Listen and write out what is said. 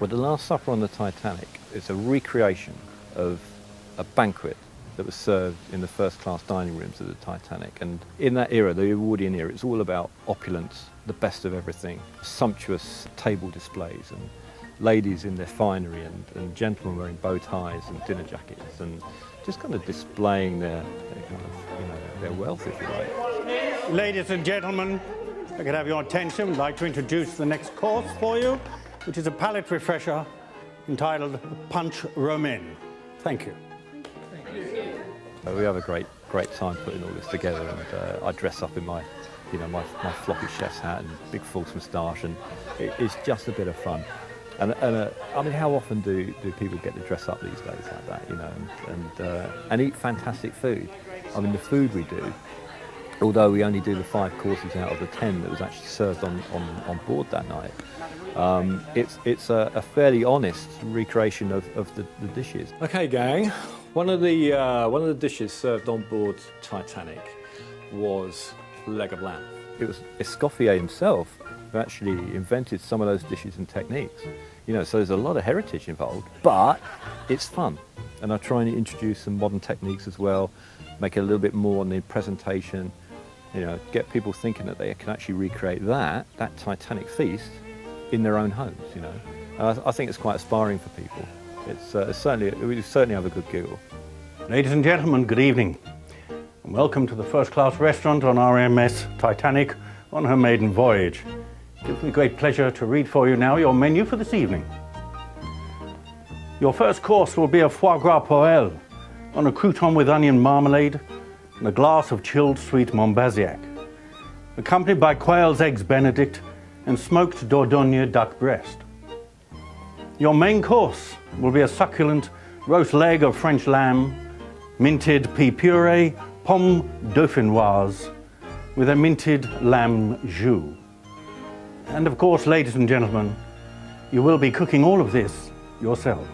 Well, the Last Supper on the Titanic is a recreation of a banquet that was served in the first-class dining rooms of the Titanic. And in that era, the Edwardian era, it's all about opulence, the best of everything, sumptuous table displays, and ladies in their finery, and gentlemen wearing bow ties and dinner jackets, and just kind of displaying their kind of, their wealth, if you like. Ladies and gentlemen, if I could have your attention, I'd like to introduce the next course for you, which is a palate refresher entitled Punch Romaine. Thank you. We have a great time putting all this together, and I dress up in my, my floppy chef's hat and big false moustache, and it's just a bit of fun. And I mean, how often do people get to dress up these days like that, and eat fantastic food? I mean, the food we do, although we only do the 5 courses out of the 10 that was actually served on board that night, it's a fairly honest recreation of the dishes. Okay, gang. One of the dishes served on board Titanic was leg of lamb. It was Escoffier himself who actually invented some of those dishes and techniques. So there's a lot of heritage involved, but it's fun. And I try and introduce some modern techniques as well, make it a little bit more on the presentation, get people thinking that they can actually recreate that Titanic feast in their own homes, And I think it's quite aspiring for people. We certainly have a good giggle. Ladies and gentlemen, good evening, and welcome to the first-class restaurant on RMS Titanic on her maiden voyage. It gives me great pleasure to read for you now your menu for this evening. Your first course will be a foie gras poêle on a crouton with onion marmalade and a glass of chilled sweet Montbazillac, accompanied by quail's eggs Benedict and smoked Dordogne duck breast. Your main course will be a succulent roast leg of French lamb, minted pea puree, pomme dauphinoise, with a minted lamb jus. And of course, ladies and gentlemen, you will be cooking all of this yourselves.